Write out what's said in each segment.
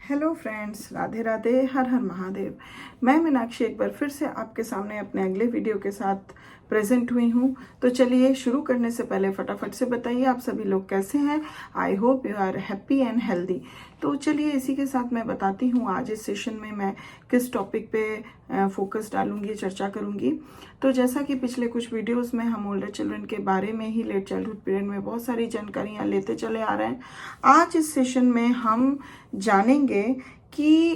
Hello friends, Radhe Radhe, हर हर महादेव। मैं मीनाक्षी एक बार फिर से आपके सामने अपने अगले वीडियो के साथ प्रेजेंट हुई हूँ। तो चलिए शुरू करने से पहले फटाफट से बताइए आप सभी लोग कैसे हैं। I hope you are happy and healthy. तो चलिए इसी के साथ मैं बताती हूँ आज इस सेशन में मैं किस टॉपिक पे फोकस डालूंगी, चर्चा करूंगी। तो जैसा कि पिछले कुछ वीडियोस में हम ओल्डर चिल्ड्रन के बारे में ही लेट चाइल्डहुड पीरियड में बहुत सारी जानकारियाँ लेते चले आ रहे हैं, आज इस सेशन में हम जानेंगे कि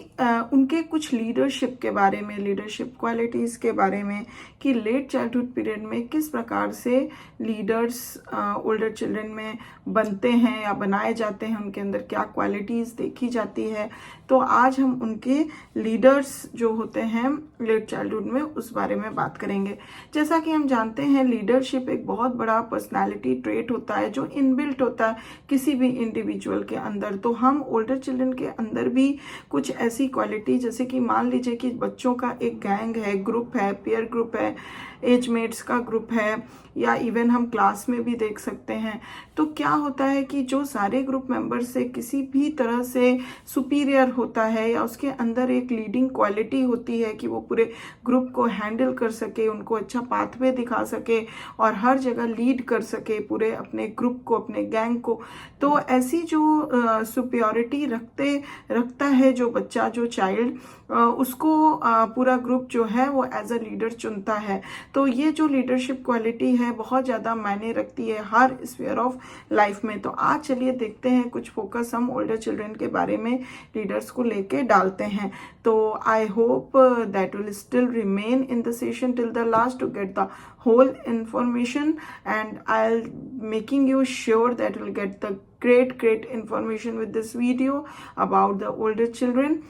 उनके कुछ लीडरशिप के बारे में, लीडरशिप क्वालिटीज़ के बारे में, कि लेट चाइल्डहुड पीरियड में किस प्रकार से लीडर्स ओल्डर चिल्ड्रन में बनते हैं या बनाए जाते हैं, उनके अंदर क्या क्वालिटीज़ देखी जाती है। तो आज हम उनके लीडर्स जो होते हैं लेट चाइल्डहुड में उस बारे में बात करेंगे। जैसा कि हम जानते हैं लीडरशिप एक बहुत बड़ा पर्सनालिटी ट्रेट होता है जो इनबिल्ट होता है किसी भी इंडिविजुअल के अंदर। तो हम ओल्डर चिल्ड्रन के अंदर भी कुछ ऐसी क्वालिटी, जैसे कि मान लीजिए कि बच्चों का एक गैंग है, ग्रुप है, पीयर ग्रुप है, एजमेट्स का ग्रुप है, या इवन हम क्लास में भी देख सकते हैं। तो क्या होता है कि जो सारे ग्रुप मेंबर्स से किसी भी तरह से सुपीरियर होता है या उसके अंदर एक लीडिंग क्वालिटी होती है कि वो पूरे ग्रुप को हैंडल कर सके, उनको अच्छा पाथवे दिखा सके और हर जगह लीड कर सके पूरे अपने ग्रुप को, अपने गैंग को। तो ऐसी जो सुपियोरिटी रखता है जो बच्चा, जो चाइल्ड, उसको पूरा ग्रुप जो है वो एज अ लीडर चुनता है। तो ये जो लीडरशिप क्वालिटी है बहुत ज़्यादा मायने रखती है हर स्फीयर ऑफ लाइफ में। तो आज चलिए देखते हैं कुछ फोकस हम ओल्डर चिल्ड्रन के बारे में लीडर्स को लेके डालते हैं। तो I hope that will still remain in the session till the last to get the whole information, and I'll making you sure that you'll get the great information with this video about the older children.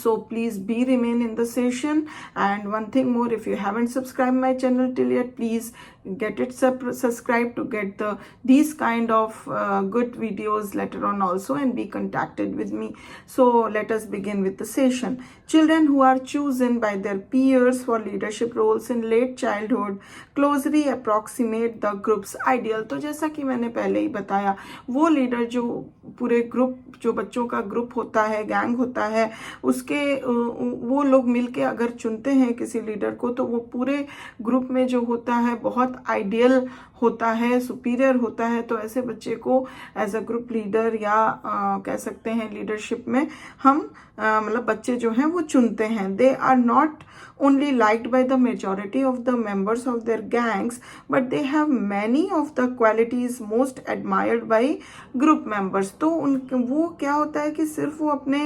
So please be remain in the session. And one thing more, if you haven't subscribed my channel till yet, please get it subscribe to get these kind of good videos later on also, and be contacted with me. So let us begin with the session. Children who are chosen by their peers for leadership roles in late childhood closely approximate the group's ideal. तो जैसा कि मैंने पहले ही बताया, वो leader जो पूरे group, जो बच्चों का ग्रुप होता है, गैंग होता है, उसके वो लोग मिलके अगर चुनते हैं किसी लीडर को, तो वो पूरे ग्रुप में जो होता है बहुत आइडियल होता है, सुपीरियर होता है। तो ऐसे बच्चे को एज अ ग्रुप लीडर या कह सकते हैं लीडरशिप में हम मतलब बच्चे जो हैं वो चुनते हैं। They are not only liked by the majority of the members of their gangs, but they have many of the qualities most admired by group members. तो वो क्या होता है कि सिर्फ वो अपने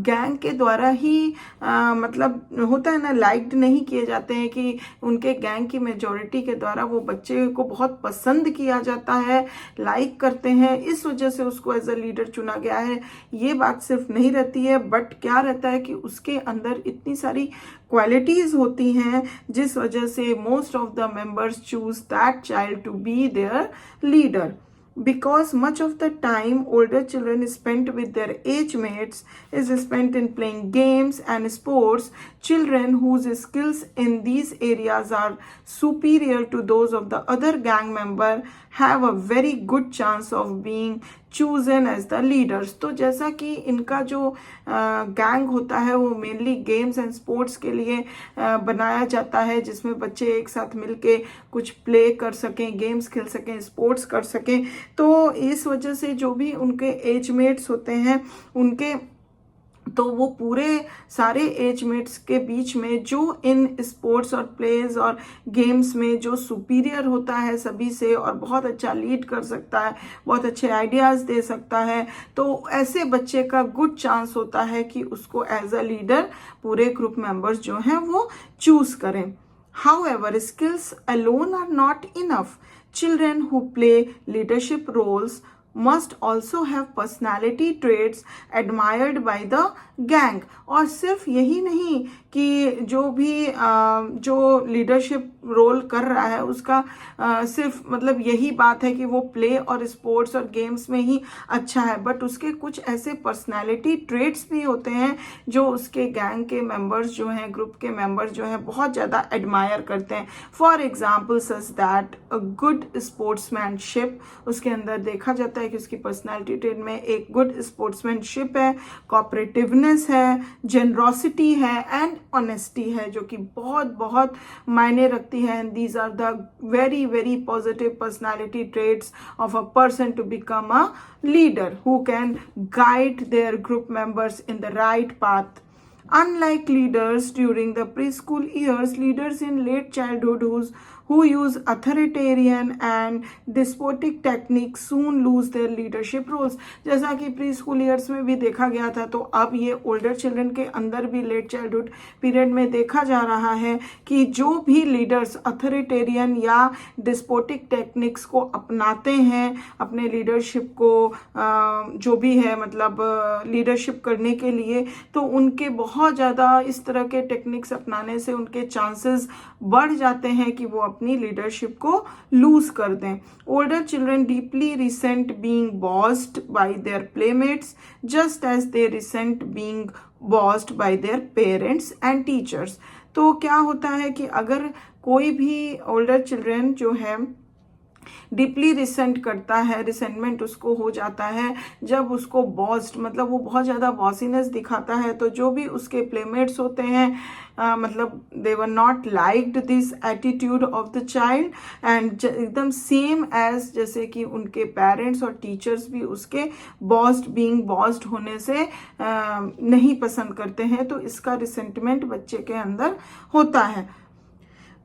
गैंग के द्वारा ही मतलब होता है ना, लाइक्ड नहीं किए जाते हैं, कि उनके गैंग की मेजॉरिटी के द्वारा वो बच्चे को बहुत पसंद किया जाता है, लाइक करते हैं, इस वजह से उसको एज अ लीडर चुना गया है। ये बात सिर्फ नहीं रहती है, बट क्या रहता है कि उसके अंदर इतनी सारी क्वालिटीज होती हैं जिस वजह से most of the members choose that child to be their leader. Because much of the time older children spent with their age mates is spent in playing games and sports, children whose skills in these areas are superior to those of the other gang member have a very good chance of being chosen as the leaders. तो जैसा कि इनका जो gang होता है वो mainly games and sports के लिए बनाया जाता है, जिसमें बच्चे एक साथ मिलके कुछ प्ले कर सकें, गेम्स खेल सकें, स्पोर्ट्स कर सकें। तो इस वजह से जो भी उनके एजमेट्स होते हैं उनके, तो वो पूरे सारे एजमेट्स के बीच में जो इन स्पोर्ट्स और प्लेज और गेम्स में जो सुपीरियर होता है सभी से और बहुत अच्छा लीड कर सकता है, बहुत अच्छे आइडियाज़ दे सकता है, तो ऐसे बच्चे का गुड चांस होता है कि उसको एज अ लीडर पूरे ग्रुप मेंबर्स जो हैं वो चूज करें. However, skills alone are not enough. Children who play leadership roles must also have personality traits admired by the gang. और सिर्फ यही नहीं कि जो भी जो लीडरशिप रोल कर रहा है उसका सिर्फ मतलब यही बात है कि वो प्ले और स्पोर्ट्स और गेम्स में ही अच्छा है, बट उसके कुछ ऐसे पर्सनालिटी ट्रेट्स भी होते हैं जो उसके गैंग के मेंबर्स जो हैं, ग्रुप के मेंबर्स जो हैं, बहुत ज़्यादा एडमायर करते हैं। For example such that a good sportsmanship, उसके अंदर देखा जाता है कि उसकी पर्सनैलिटी ट्रेट में एक गुड स्पोर्ट्समैनशिप है, कॉपरेटिवनेस है, जेनरोसिटी है एंड ऑनेस्टी है, जो कि बहुत बहुत मायने रखती है। And these are the very very positive personality traits of a person to become a leader who can guide their group members in the right path. Unlike leaders during the preschool years, leaders in late childhood who use authoritarian and despotic techniques soon lose their leadership roles. जैसा कि pre school years में भी देखा गया था, तो अब ये ओल्डर चिल्ड्रन के अंदर भी लेट चाइल्डहुड पीरियड में देखा जा रहा है कि जो भी लीडर्स अथॉरिटेरियन या डिस्पोटिक टेक्निक्स को अपनाते हैं अपने लीडरशिप को जो भी है मतलब लीडरशिप करने के लिए, तो उनके बहुत ज़्यादा इस तरह के टेक्निक्स अपनाने से उनके चांसेस बढ़ जाते हैं कि वो अपनी लीडरशिप को लूज कर दें। Older children deeply resent being bossed by their playmates just as they resent being bossed by their parents and teachers. तो क्या होता है कि अगर कोई भी ओल्डर चिल्ड्रन जो है डीपली रिसेंट करता है, रिसेंटमेंट उसको हो जाता है जब उसको बॉस्ड मतलब वो बहुत ज़्यादा बॉसीनेस दिखाता है, तो जो भी उसके प्लेमेट्स होते हैं मतलब they were not liked this attitude of the child and एकदम सेम एज जैसे कि उनके पेरेंट्स और टीचर्स भी उसके बीइंग बॉस्ड होने से नहीं पसंद करते हैं, तो इसका रिसेंटमेंट बच्चे के अंदर होता है।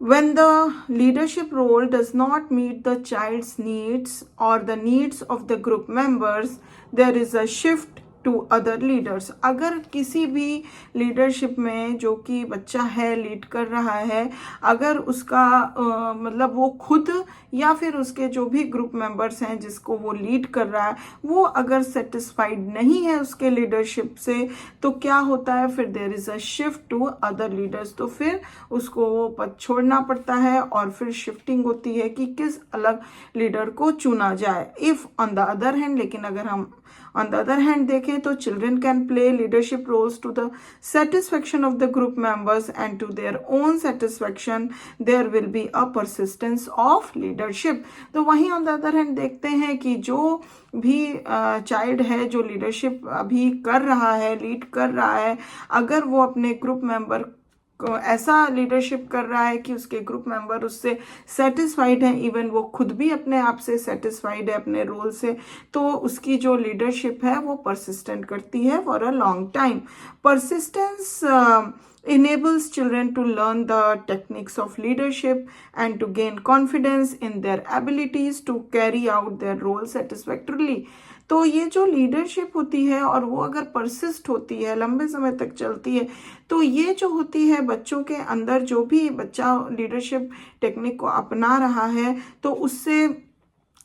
When the leadership role does not meet the child's needs or the needs of the group members, there is a shift to other leaders. अगर किसी भी लीडरशिप में जो कि बच्चा है लीड कर रहा है, अगर उसका मतलब वो खुद या फिर उसके जो भी ग्रुप मेंबर्स हैं जिसको वो लीड कर रहा है वो अगर सेटिस्फाइड नहीं है उसके लीडरशिप से, तो क्या होता है फिर there is a shift to other leaders. तो फिर उसको वो पद छोड़ना पड़ता है और फिर शिफ्टिंग होती है कि किस अलग लीडर को चुना जाए। If on the other hand, लेकिन अगर हम on the other hand देखें तो children can play leadership roles to the satisfaction of the group members and to their own satisfaction there will be a persistence of leadership। तो वहीं on the other hand देखते हैं कि जो भी child है जो लीडरशिप अभी कर रहा है, लीड कर रहा है, अगर वो अपने ग्रुप मेंबर ऐसा लीडरशिप कर रहा है कि उसके ग्रुप मेंबर उससे सेटिस्फाइड हैं, इवन वो खुद भी अपने आप से सेटिस्फाइड है अपने रोल से, तो उसकी जो लीडरशिप है वो परसिस्टेंट करती है for a long time. Persistence enables children to learn the techniques of leadership and to gain confidence in their abilities to carry out their role satisfactorily। तो ये जो लीडरशिप होती है और वो अगर परसिस्ट होती है, लंबे समय तक चलती है, तो ये जो होती है बच्चों के अंदर, जो भी बच्चा लीडरशिप टेक्निक को अपना रहा है तो उससे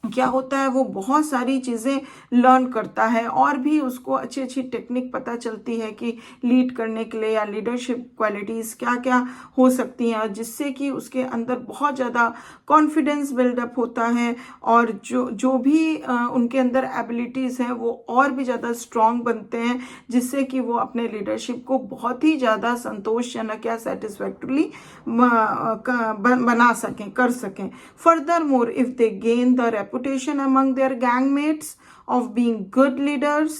क्या होता है वो बहुत सारी चीज़ें लर्न करता है और भी उसको अच्छी अच्छी टेक्निक पता चलती है कि लीड करने के लिए या लीडरशिप क्वालिटीज़ क्या क्या हो सकती हैं, जिससे कि उसके अंदर बहुत ज़्यादा कॉन्फिडेंस बिल्डअप होता है और जो भी उनके अंदर एबिलिटीज़ हैं वो और भी ज़्यादा स्ट्रॉन्ग बनते हैं, जिससे कि वो अपने लीडरशिप को बहुत ही ज़्यादा संतोषजनक या सेटिस्फैक्टरली बना सकें, कर सकें। Further more if they gain the reputation among their gang mates of being good leaders,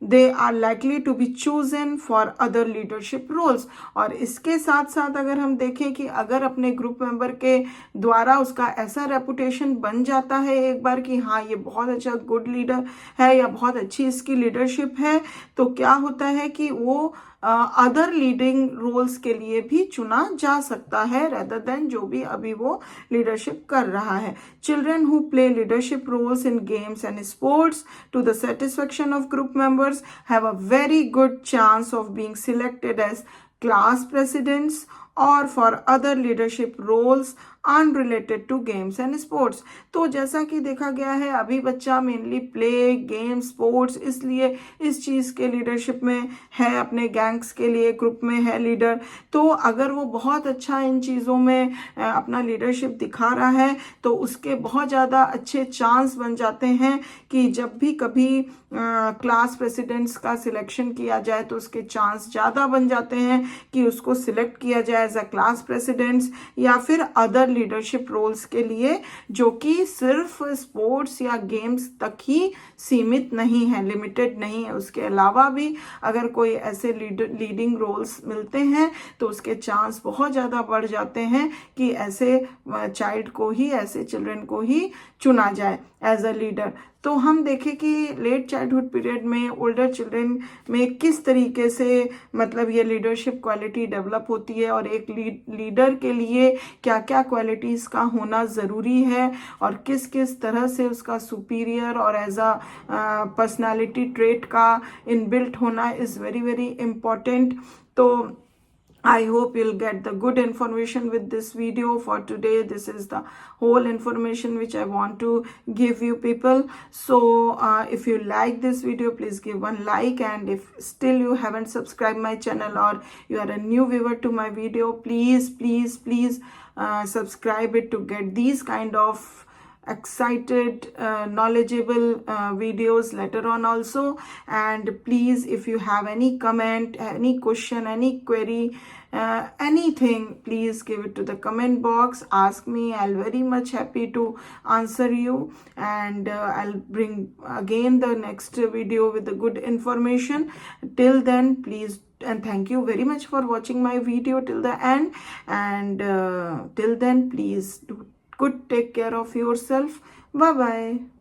they are likely to be chosen for other leadership roles। और इसके साथ साथ अगर हम देखें कि अगर अपने ग्रुप मेंबर के द्वारा उसका ऐसा रेपुटेशन बन जाता है एक बार कि हाँ ये बहुत अच्छा गुड लीडर है या बहुत अच्छी इसकी लीडरशिप है, तो क्या होता है कि वो अदर लीडिंग रोल्स के लिए भी चुना जा सकता है रेदर देन जो भी अभी वो लीडरशिप कर रहा है। Children who play leadership roles in games and sports to the satisfaction of group members have a very good chance of being selected as class presidents or for other leadership roles unrelated to games and sports. तो जैसा कि देखा गया है अभी बच्चा mainly play, game, sports, इसलिए इस चीज़ के लीडरशिप में है, अपने गैंग्स के लिए ग्रुप में है लीडर। तो अगर वो बहुत अच्छा इन चीज़ों में अपना लीडरशिप दिखा रहा है तो उसके बहुत ज़्यादा अच्छे चांस बन जाते हैं कि जब भी कभी क्लास प्रेसिडेंट्स का सिलेक्शन किया जाए तो उसके चांस ज़्यादा बन जाते हैं कि उसको सिलेक्ट किया जाए एज अ क्लास प्रेसिडेंट्स या फिर अदर लीडरशिप रोल्स के लिए, जो कि सिर्फ स्पोर्ट्स या गेम्स तक ही सीमित नहीं है, लिमिटेड नहीं है। उसके अलावा भी अगर कोई ऐसे लीडिंग रोल्स मिलते हैं तो उसके चांस बहुत ज़्यादा बढ़ जाते हैं कि ऐसे चाइल्ड को ही, ऐसे चिल्ड्रन को ही चुना जाए एज अ लीडर। तो हम देखें कि लेट चाइल्डहुड पीरियड में ओल्डर चिल्ड्रन में किस तरीके से मतलब ये लीडरशिप क्वालिटी डेवलप होती है और एक लीडर के लिए क्या क्या क्वालिटीज़ का होना ज़रूरी है और किस किस तरह से उसका सुपीरियर और एज अ पर्सनालिटी ट्रेट का इनबिल्ट होना इज़ वेरी वेरी इम्पॉर्टेंट। तो I hope you'll get the good information with this video for today. This is the whole information which I want to give you people. So if you like this video, please give one like, and if still you haven't subscribed my channel or you are a new viewer to my video, please subscribe it to get these kind of excited knowledgeable videos later on also. And please, if you have any comment, any question, any query, anything, please give it to the comment box, ask me. I'll very much happy to answer you, and I'll bring again the next video with the good information. Till then, please, and thank you very much for watching my video till the end, and till then, please do good, take care of yourself. Bye bye.